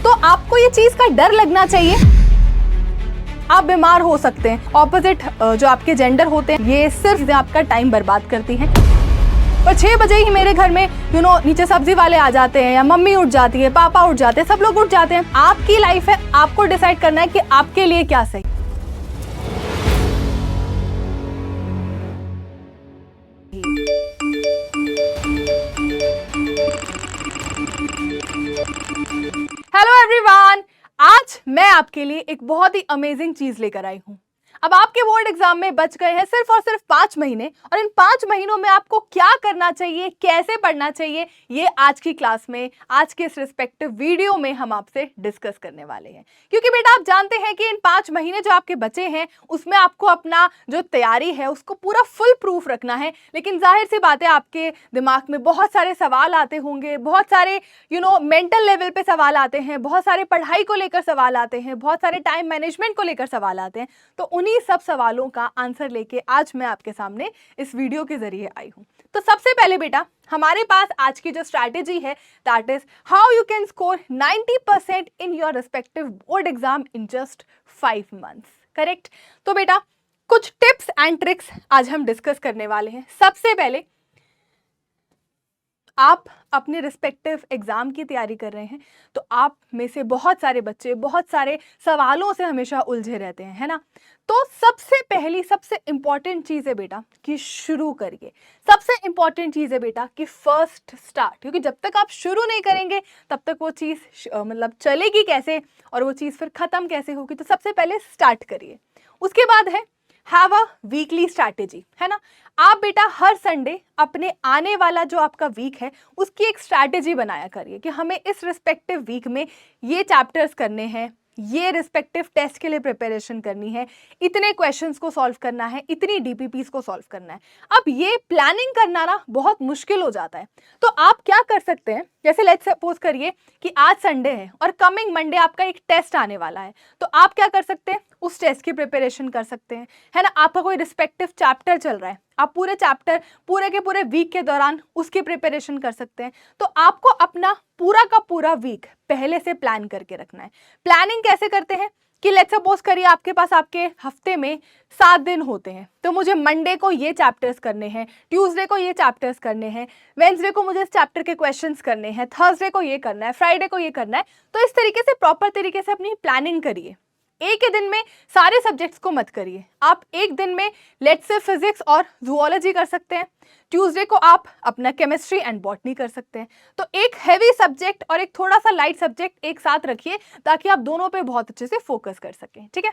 तो आपको ये चीज का डर लगना चाहिए। आप बीमार हो सकते हैं। ऑपोजिट जो आपके जेंडर होते हैं ये सिर्फ आपका टाइम बर्बाद करती हैं। पर 6 बजे ही मेरे घर में नीचे सब्जी वाले आ जाते हैं, या मम्मी उठ जाती है, पापा उठ जाते हैं, सब लोग उठ जाते हैं। आपकी लाइफ है, आपको डिसाइड करना है कि आपके लिए क्या सही। हेलो एवरीवन, आज मैं आपके लिए एक बहुत ही अमेजिंग चीज लेकर आई हूं। अब आपके बोर्ड एग्जाम में बच गए हैं सिर्फ और सिर्फ 5 महीने, और इन 5 महीनों में आपको क्या करना चाहिए, कैसे पढ़ना चाहिए, ये आज की क्लास में, आज के इस रिस्पेक्टिव वीडियो में हम आपसे डिस्कस करने वाले हैं। क्योंकि बेटा आप जानते हैं कि इन 5 महीने जो आपके बचे हैं उसमें आपको अपना जो तैयारी है उसको पूरा फुल प्रूफ रखना है। लेकिन जाहिर सी बात है आपके दिमाग में बहुत सारे सवाल आते होंगे, बहुत सारे मेंटल लेवल पे सवाल आते हैं, बहुत सारे पढ़ाई को लेकर सवाल आते हैं, बहुत सारे टाइम मैनेजमेंट को लेकर सवाल आते हैं। तो उन्हीं सब सवालों का आंसर लेके आज मैं आपके सामने इस वीडियो के जरिए आई हूं। तो सबसे पहले बेटा हमारे पास आज की जो स्ट्रैटेजी है that is how you can score 90% in your respective board exam in just 5 months. Correct. तो बेटा कुछ टिप्स एंड ट्रिक्स आज हम डिस्कस करने वाले हैं। सबसे पहले आप अपने रिस्पेक्टिव एग्जाम की तैयारी कर रहे हैं तो आप में से बहुत सारे बच्चे बहुत सारे सवालों से हमेशा उलझे रहते हैं, है ना। तो सबसे पहली सबसे इंपॉर्टेंट चीज है बेटा कि शुरू करिए। सबसे इंपॉर्टेंट चीज है बेटा कि फर्स्ट स्टार्ट, क्योंकि जब तक आप शुरू नहीं करेंगे तब तक वो चीज मतलब चलेगी कैसे और वो चीज फिर खत्म कैसे होगी। तो सबसे पहले स्टार्ट करिए। उसके बाद है हैव अ वीकली स्ट्रैटेजी, है ना। आप बेटा हर संडे अपने आने वाला जो आपका वीक है उसकी एक स्ट्रैटेजी बनाया करिए कि हमें इस रिस्पेक्टिव वीक में ये चैप्टर्स करने हैं, ये रिस्पेक्टिव टेस्ट के लिए प्रिपरेशन करनी है, इतने क्वेश्चंस को सॉल्व करना है, इतनी डीपीपीस को सॉल्व करना है। अब ये प्लानिंग करना ना बहुत मुश्किल हो जाता है। तो आप क्या कर सकते हैं, जैसे लेट्स सपोज करिए कि आज संडे है और कमिंग मंडे आपका एक टेस्ट आने वाला है, तो आप क्या कर सकते हैं, उस टेस्ट की प्रिपरेशन कर सकते हैं, है ना। आपका कोई रिस्पेक्टिव चैप्टर चल रहा है, आप पूरे चैप्टर पूरे के पूरे वीक के दौरान उसकी प्रिपरेशन कर सकते हैं। तो आपको अपना पूरा का पूरा वीक पहले से प्लान करके रखना है। प्लानिंग कैसे करते हैं कि लेट्स सपोज करिए आपके पास आपके हफ्ते में 7 दिन होते हैं, तो मुझे मंडे को ये चैप्टर्स करने हैं, ट्यूसडे को ये चैप्टर्स करने हैं, वेडनेसडे को मुझे इस चैप्टर के क्वेश्चंस करने हैं, थर्सडे को ये करना है, फ्राइडे को ये करना है। तो इस तरीके से प्रॉपर तरीके से अपनी प्लानिंग करिए। एक ही दिन में सारे सब्जेक्ट्स को मत करिए। आप एक दिन में लेट्स से फिजिक्स और जूलॉजी कर सकते हैं, ट्यूसडे को आप अपना केमिस्ट्री एंड बॉटनी कर सकते हैं। तो एक हैवी सब्जेक्ट और एक थोड़ा सा लाइट सब्जेक्ट एक साथ रखिए ताकि आप दोनों पे बहुत अच्छे से फोकस कर सकें, ठीक है।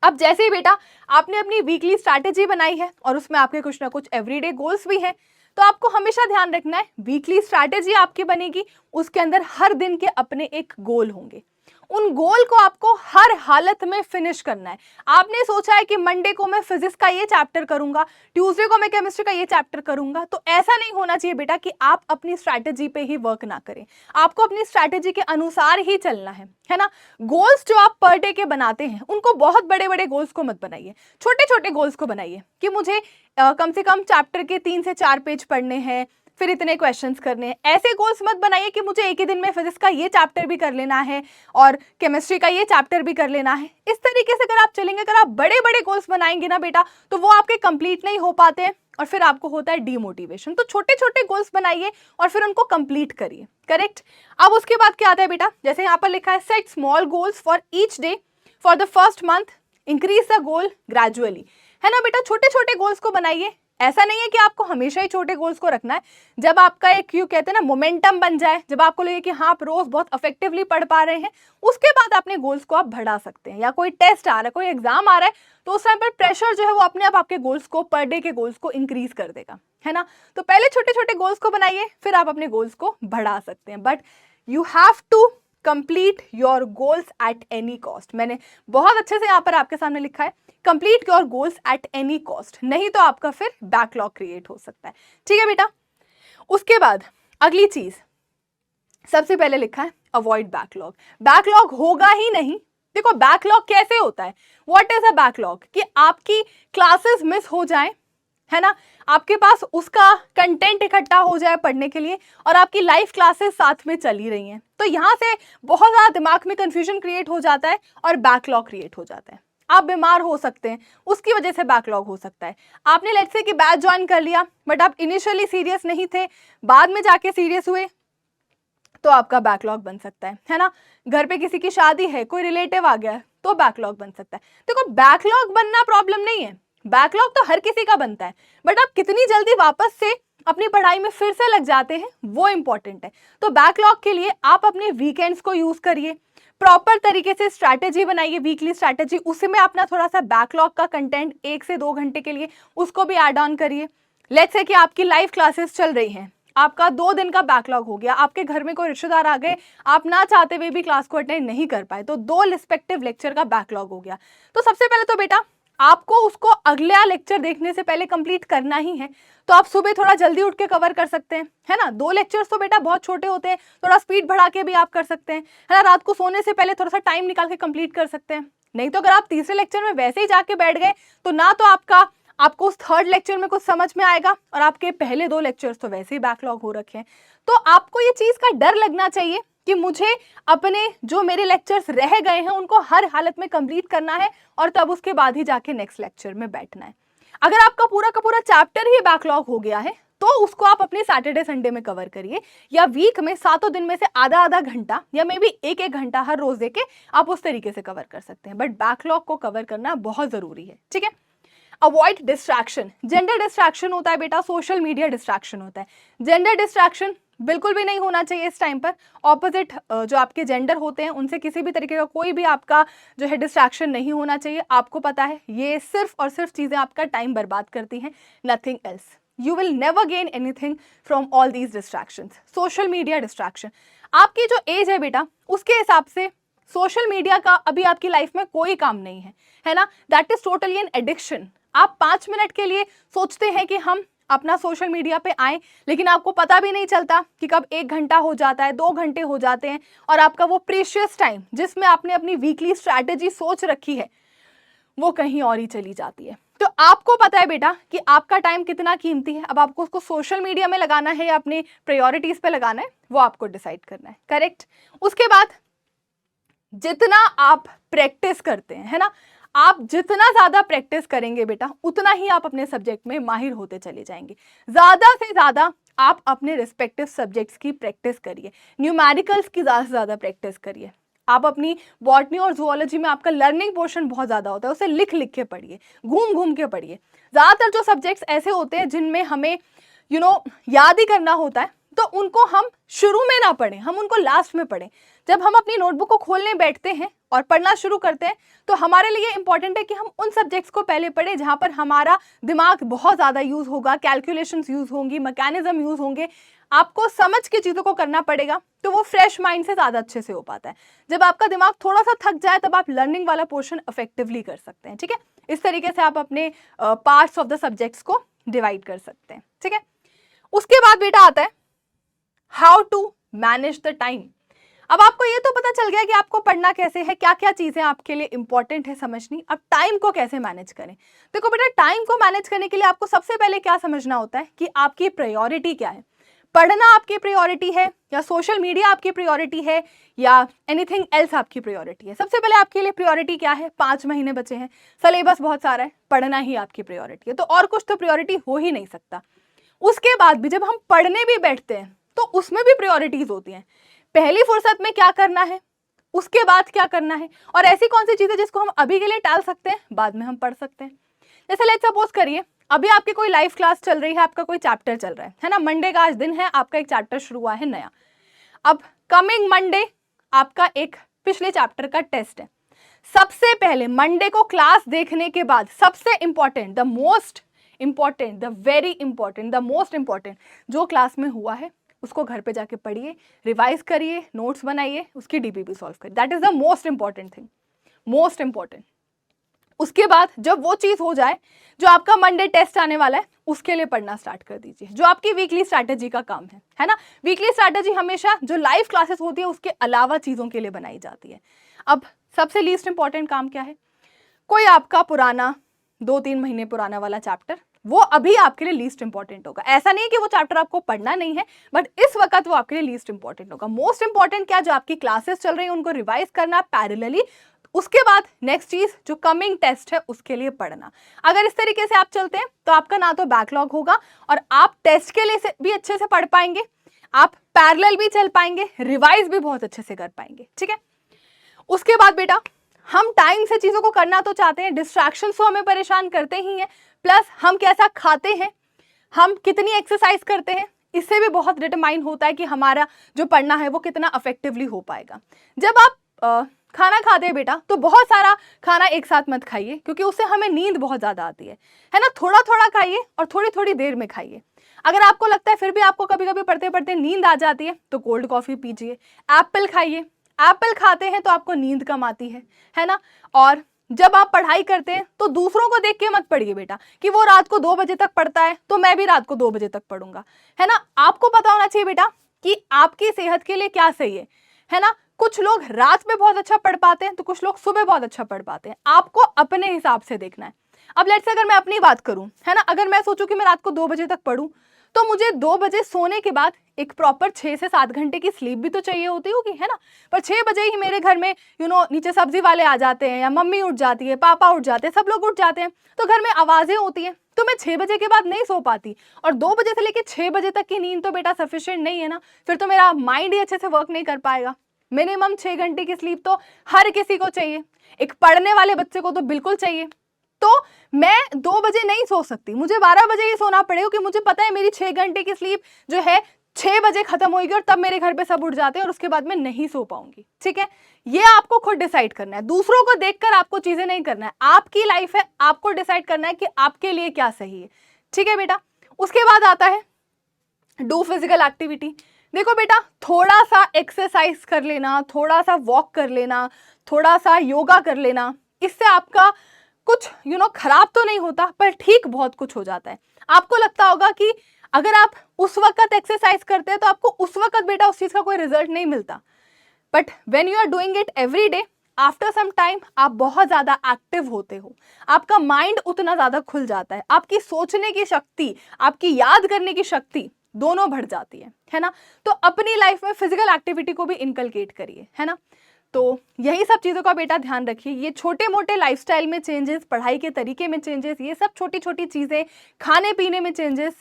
अब जैसे ही बेटा आपने अपनी वीकली स्ट्रैटेजी बनाई है और उसमें आपके कुछ ना कुछ एवरीडे गोल्स भी हैं, तो आपको हमेशा ध्यान रखना है वीकली स्ट्रैटेजी आपकी बनेगी, उसके अंदर हर दिन के अपने एक गोल होंगे। उन गोल को आपको हर हालत में फिनिश करना है। आपने सोचा है कि मंडे को मैं फिजिक्स का ये चैप्टर करूंगा, ट्यूसडे को मैं केमिस्ट्री का ये चैप्टर करूंगा, तो ऐसा नहीं होना चाहिए बेटा कि आप अपनी स्ट्रैटेजी पे ही वर्क ना करें। आपको अपनी स्ट्रैटेजी के अनुसार ही चलना है ना। गोल्स जो आप पर डे के बनाते हैं उनको बहुत बड़े बड़े गोल्स को मत बनाइए, छोटे छोटे गोल्स को बनाइए कि मुझे कम से कम चैप्टर के 3 से 4 पेज पढ़ने हैं, फिर इतने क्वेश्चंस करने हैं। ऐसे गोल्स मत बनाइए कि मुझे एक ही दिन में फिजिक्स का ये चैप्टर भी कर लेना है और केमिस्ट्री का ये चैप्टर भी कर लेना है। इस तरीके से अगर आप चलेंगे, अगर आप बड़े बड़े गोल्स बनाएंगे ना बेटा, तो वो आपके कंप्लीट नहीं हो पाते हैं और फिर आपको होता है डीमोटिवेशन। तो छोटे छोटे गोल्स बनाइए और फिर उनको कंप्लीट करिए। करेक्ट। अब उसके बाद क्या आता है बेटा, जैसे यहाँ पर लिखा है set small goals for each day for the first month, increase the goal gradually, है ना बेटा। छोटे छोटे गोल्स को बनाइए। ऐसा नहीं है कि आपको हमेशा ही छोटे गोल्स को रखना है। जब आपका एक क्यों कहते हैं ना मोमेंटम बन जाए, जब आपको लगे कि हाँ आप रोज बहुत इफेक्टिवली पढ़ पा रहे हैं, उसके बाद अपने गोल्स को आप बढ़ा सकते हैं। या कोई टेस्ट आ रहा है, कोई एग्जाम आ रहा है, तो उस टाइम पर प्रेशर जो है वो अपने आप आपके गोल्स को, पर डे के गोल्स को इंक्रीज कर देगा, है ना। तो पहले छोटे छोटे गोल्स को बनाइए, फिर आप अपने गोल्स को बढ़ा सकते हैं। But you have to complete your goals at any cost. मैंने बहुत अच्छे से यहाँ पर आपके सामने लिखा है complete your goals at any cost, नहीं तो आपका फिर बैकलॉग क्रिएट हो सकता है, ठीक है बेटा। उसके बाद अगली चीज सबसे पहले लिखा है अवॉइड बैकलॉग। बैकलॉग होगा ही नहीं। देखो बैकलॉग कैसे होता है, व्हाट इज अ बैकलॉग, कि आपकी क्लासेस मिस हो जाएं है ना, आपके पास उसका कंटेंट इकट्ठा हो जाए पढ़ने के लिए और आपकी लाइव क्लासेस साथ में चल ही रही हैं, तो यहाँ से बहुत ज़्यादा दिमाग में कंफ्यूजन क्रिएट हो जाता है और बैकलॉग क्रिएट हो जाता है। आप बीमार हो सकते हैं, उसकी वजह से बैकलॉग हो सकता है। आपने लेट्स से कि बैच ज्वाइन कर लिया बट आप इनिशियली सीरियस नहीं थे, बाद में जाके सीरियस हुए, तो आपका बैकलॉग बन सकता है ना। घर पे किसी की शादी है, कोई रिलेटिव आ गया तो बैकलॉग बन सकता है। देखो बैकलॉग बनना प्रॉब्लम नहीं है, बैकलॉग तो हर किसी का बनता है, बट आप कितनी जल्दी वापस से अपनी पढ़ाई में फिर से लग जाते हैं वो इंपॉर्टेंट है। तो बैकलॉग के लिए आप अपने वीकेंड्स को यूज करिए, प्रॉपर तरीके से स्ट्रैटेजी बनाइए, वीकली स्ट्रैटेजी, उसमें अपना थोड़ा सा बैकलॉग का कंटेंट 1 से 2 घंटे के लिए उसको भी ऐड ऑन करिए। लेट्स से कि आपकी लाइव क्लासेस चल रही हैं, आपका 2 दिन का बैकलॉग हो गया, आपके घर में कोई रिश्तेदार आ गए, आप ना चाहते हुए भी क्लास को अटेंड नहीं कर पाए, तो 2 रिस्पेक्टिव लेक्चर का बैकलॉग हो गया। तो सबसे पहले तो बेटा आपको उसको अगला लेक्चर देखने से पहले कंप्लीट करना ही है, तो आप सुबह थोड़ा जल्दी उठ के कवर कर सकते हैं, है ना। 2 लेक्चर्स तो बेटा बहुत छोटे होते हैं, थोड़ा स्पीड बढ़ा के भी आप कर सकते हैं, है ना। रात को सोने से पहले थोड़ा सा टाइम निकाल के कंप्लीट कर सकते हैं। नहीं तो अगर आप तीसरे लेक्चर में वैसे ही जाके बैठ गए तो ना तो आपको उस थर्ड लेक्चर में कुछ समझ में आएगा और आपके पहले 2 लेक्चर्स तो वैसे ही बैकलॉग हो रखे हैं। तो आपको ये चीज का डर लगना चाहिए कि मुझे अपने जो मेरे लेक्चर्स रह गए हैं उनको हर हालत में कंप्लीट करना है और तब उसके बाद ही जाके नेक्स्ट लेक्चर में बैठना है। अगर आपका पूरा का पूरा चैप्टर ही बैकलॉग हो गया है तो उसको आप अपने सैटरडे संडे में कवर करिए, या वीक में 7 दिन में से आधा आधा घंटा या मे बी 1 घंटा हर रोज देके आप उस तरीके से कवर कर सकते हैं। बट बैकलॉग को कवर करना बहुत जरूरी है, ठीक है। अवॉइड डिस्ट्रैक्शन, जेंडर डिस्ट्रैक्शन होता है बेटा, सोशल मीडिया डिस्ट्रैक्शन होता है। जेंडर डिस्ट्रैक्शन बिल्कुल भी नहीं होना चाहिए इस टाइम पर। ऑपोजिट जो आपके जेंडर होते हैं उनसे किसी भी तरीके का कोई भी आपका जो है डिस्ट्रैक्शन नहीं होना चाहिए। आपको पता है ये सिर्फ और सिर्फ चीजें आपका टाइम बर्बाद करती हैं, nothing else. You will never gain anything from all these distractions. Social media distraction, आपकी जो एज है बेटा उसके हिसाब से सोशल मीडिया का अभी आपकी लाइफ में कोई काम नहीं है ना। That is totally an addiction. आप 5 मिनट के लिए सोचते हैं कि हम अपना सोशल मीडिया पे आए, लेकिन आपको पता भी नहीं चलता कि कब 1 घंटा हो जाता है, 2 घंटे हो जाते हैं, और आपका वो प्रीशियस टाइम जिसमें आपने अपनी वीकली स्ट्रैटेजी सोच रखी है वो कहीं और ही चली जाती है। तो आपको पता है बेटा कि आपका टाइम कितना कीमती है। अब आपको उसको सोशल मीडिया में लगाना है या अपनी प्रायोरिटीज पे लगाना है वो आपको डिसाइड करना है, करेक्ट। उसके बाद जितना आप प्रैक्टिस करते हैं, है ना, आप जितना ज्यादा प्रैक्टिस करेंगे बेटा उतना ही आप अपने सब्जेक्ट में माहिर होते चले जाएंगे। ज्यादा से ज्यादा आप अपने रिस्पेक्टिव सब्जेक्ट्स की प्रैक्टिस करिए, न्यूमेरिकल्स की ज्यादा से ज्यादा प्रैक्टिस करिए। आप अपनी बॉटनी और जूलॉजी में आपका लर्निंग पोर्शन बहुत ज्यादा होता है, उसे लिख लिख के पढ़िए, घूम घूम के पढ़िए। ज्यादातर जो सब्जेक्ट्स ऐसे होते हैं जिनमें हमें याद ही करना होता है, तो उनको हम शुरू में ना पढ़ें, हम उनको लास्ट में पढ़ें। जब हम अपनी नोटबुक को खोलने बैठते हैं और पढ़ना शुरू करते हैं तो हमारे लिए इंपॉर्टेंट है कि हम उन सब्जेक्ट्स को पहले पढ़ें जहां पर हमारा दिमाग बहुत ज्यादा यूज होगा, कैलकुलेशंस यूज होंगी, मैकेनिज्म यूज होंगे, आपको समझ के चीजों को करना पड़ेगा, तो वो फ्रेश माइंड से ज्यादा अच्छे से हो पाता है। जब आपका दिमाग थोड़ा सा थक जाए तब आप लर्निंग वाला पोर्शन इफेक्टिवली कर सकते हैं, ठीक है। इस तरीके से आप अपने पार्ट्स ऑफ द सब्जेक्ट्स को डिवाइड कर सकते हैं, ठीक है। उसके बाद बेटा आता है how to manage the time. अब आपको ये तो पता चल गया कि आपको पढ़ना कैसे है, क्या क्या चीजें आपके लिए इंपॉर्टेंट है समझनी। अब टाइम को कैसे मैनेज करें। देखो बेटा, टाइम को मैनेज करने के लिए आपको सबसे पहले क्या समझना होता है कि आपकी प्रायोरिटी क्या है। पढ़ना आपकी प्रायोरिटी है या सोशल मीडिया आपकी प्रायोरिटी है या एनीथिंग एल्स आपकी प्रायोरिटी है। सबसे पहले आपके लिए प्रायोरिटी क्या है। 5 महीने बचे हैं, सिलेबस बहुत सारा है, पढ़ना ही आपकी प्रायोरिटी है, तो और कुछ तो प्रायोरिटी हो ही नहीं सकता। उसके बाद भी जब हम पढ़ने भी बैठते हैं तो उसमें भी प्रायोरिटीज होती हैं। पहली फुर्सत में क्या करना है, उसके बाद क्या करना है, और ऐसी कौन सी चीजें जिसको हम अभी के लिए टाल सकते हैं, बाद में हम पढ़ सकते हैं। जैसे लेट्स सपोज करिए अभी आपकी कोई लाइव क्लास चल रही है, आपका कोई चैप्टर चल रहा है ना, मंडे का आज दिन है, आपका एक चैप्टर शुरू हुआ है नया। अब कमिंग मंडे आपका एक पिछले चैप्टर का टेस्ट है। सबसे पहले मंडे को क्लास देखने के बाद सबसे important, the most important, the very important, the most important जो क्लास में हुआ है उसको घर पे जाके पढ़िए, रिवाइज करिए, नोट्स बनाइए, उसकी डीपीपी सॉल्व करिए। That is the most important thing, most important. उसके बाद जब वो चीज हो जाए, जो आपका मंडे टेस्ट आने वाला है उसके लिए पढ़ना स्टार्ट कर दीजिए, जो आपकी वीकली स्ट्रैटेजी का काम है ना। वीकली स्ट्रैटेजी हमेशा जो लाइव क्लासेस होती है उसके अलावा चीजों के लिए बनाई जाती है। अब सबसे लीस्ट इंपॉर्टेंट काम क्या है, कोई आपका पुराना 2-3 महीने पुराना वाला चैप्टर वो अभी आपके लिए लीस्ट इंपॉर्टेंट होगा। ऐसा नहीं है कि वो चैप्टर आपको पढ़ना नहीं है, बट इस वक्त वो आपके लिए लीस्ट इंपॉर्टेंट होगा। मोस्ट इंपॉर्टेंट क्या, जो आपकी क्लासेस चल रही है उनको रिवाइज करना पैरेलली, उसके बाद नेक्स्ट चीज जो कमिंग टेस्ट है उसके लिए पढ़ना। अगर इस तरीके से आप चलते हैं तो आपका ना तो बैकलॉग होगा और आप टेस्ट के लिए भी अच्छे से पढ़ पाएंगे, आप पैरेलल भी चल पाएंगे, रिवाइज भी बहुत अच्छे से कर पाएंगे। ठीक है, उसके बाद बेटा हम टाइम से चीजों को करना तो चाहते हैं, डिस्ट्रैक्शन तो हमें परेशान करते ही हैं, प्लस हम कैसा खाते हैं, हम कितनी एक्सरसाइज करते हैं, इससे भी बहुत डिटरमाइन होता है कि हमारा जो पढ़ना है वो कितना इफेक्टिवली हो पाएगा। जब आप खाना खाते हैं बेटा तो बहुत सारा खाना एक साथ मत खाइए, क्योंकि उससे हमें नींद बहुत ज़्यादा आती है ना। थोड़ा थोड़ा खाइए और थोड़ी थोड़ी देर में खाइए। अगर आपको लगता है फिर भी आपको कभी कभी पढ़ते पढ़ते नींद आ जाती है तो कोल्ड कॉफ़ी पीजिए, एप्पल खाइए। एप्पल खाते हैं तो आपको नींद कम आती है ना। और जब आप पढ़ाई करते हैं तो दूसरों को देख के मत पढ़िए बेटा कि वो रात को 2 बजे तक पढ़ता है तो मैं भी रात को 2 बजे तक पढ़ूंगा, है ना। आपको पता होना चाहिए बेटा कि आपकी सेहत के लिए क्या सही है ना। कुछ लोग रात में बहुत अच्छा पढ़ पाते हैं तो कुछ लोग सुबह बहुत अच्छा पढ़ पाते हैं, आपको अपने हिसाब से देखना है। अब लेट्स से अगर मैं अपनी बात करूं, है ना, अगर मैं सोचूं कि मैं रात को 2 बजे तक पढूं तो मुझे 2 बजे सोने के बाद एक प्रॉपर 6 से 7 घंटे की स्लीप भी तो चाहिए होती होगी, है ना। पर 6 बजे ही मेरे घर में नीचे सब्जी वाले आ जाते हैं, या मम्मी उठ जाती है, पापा उठ जाते हैं, सब लोग उठ जाते हैं, तो घर में आवाजें होती हैं, तो मैं 6 बजे के बाद नहीं सो पाती। और 2 बजे से लेकर 6 बजे तक की नींद तो बेटा सफिशिएंट नहीं है ना, फिर तो मेरा माइंड ही अच्छे से वर्क नहीं कर पाएगा। मिनिमम 6 घंटे की स्लीप तो हर किसी को चाहिए, एक पढ़ने वाले बच्चे को तो बिल्कुल चाहिए। तो मैं 2 बजे नहीं सो सकती, मुझे 12 बजे ही सोना पड़ेगा, क्योंकि मुझे पता है मेरी 6 घंटे की स्लीप जो है 6 बजे खत्म होगी और तब मेरे घर पे सब उठ जाते हैं और उसके बाद मैं नहीं सो पाऊंगी। ठीक है, ये आपको खुद डिसाइड करना है, दूसरों को देखकर आपको चीजें नहीं करना है। आपकी लाइफ है, आपको डिसाइड करना है कि आपके लिए क्या सही है। ठीक है बेटा, उसके बाद आता है डू फिजिकल एक्टिविटी। देखो बेटा, थोड़ा सा एक्सरसाइज कर लेना, थोड़ा सा वॉक कर लेना, थोड़ा सा योगा कर लेना, इससे आपका कुछ खराब तो नहीं होता, पर ठीक बहुत कुछ हो जाता है। आपको लगता होगा कि अगर आप उस वक्त एक्सरसाइज करते हैं तो आपको उस वक्त बेटा उस चीज का कोई रिजल्ट नहीं मिलता, but when you are doing it every day, after some time आप बहुत ज्यादा एक्टिव होते हो, आपका माइंड उतना ज्यादा खुल जाता है, आपकी सोचने की शक्ति, आपकी याद करने की शक्ति दोनों बढ़ जाती है ना। तो अपनी लाइफ में फिजिकल एक्टिविटी को भी इनकलकेट करिए, है ना। तो यही सब चीज़ों का बेटा ध्यान रखिए। ये छोटे मोटे लाइफस्टाइल में चेंजेस, पढ़ाई के तरीके में चेंजेस, ये सब छोटी छोटी चीज़ें, खाने पीने में चेंजेस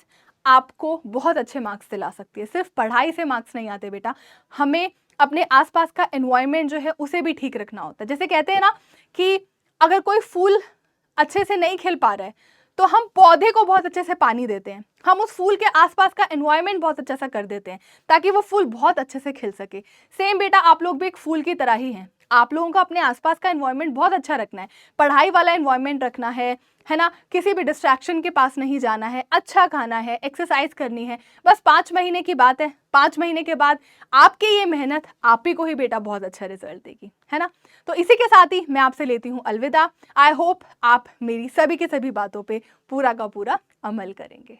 आपको बहुत अच्छे मार्क्स दिला सकती है। सिर्फ पढ़ाई से मार्क्स नहीं आते बेटा, हमें अपने आसपास का एनवायरनमेंट जो है उसे भी ठीक रखना होता है। जैसे कहते हैं ना कि अगर कोई फूल अच्छे से नहीं खिल पा रहा है तो हम पौधे को बहुत अच्छे से पानी देते हैं, हम उस फूल के आसपास का एनवायरनमेंट बहुत अच्छा सा कर देते हैं ताकि वो फूल बहुत अच्छे से खिल सके। सेम बेटा आप लोग भी एक फूल की तरह ही हैं, आप लोगों को अपने आसपास का एनवायरनमेंट बहुत अच्छा रखना है, पढ़ाई वाला एनवायरनमेंट रखना है ना। किसी भी डिस्ट्रैक्शन के पास नहीं जाना है, अच्छा खाना है, एक्सरसाइज करनी है। बस 5 महीने की बात है, 5 महीने के बाद आपकी ये मेहनत आप ही को ही बेटा बहुत अच्छा रिजल्ट देगी, है ना। तो इसी के साथ ही मैं आपसे लेती हूँ अलविदा। आई होप आप मेरी सभी की सभी बातों पे पूरा का पूरा अमल करेंगे।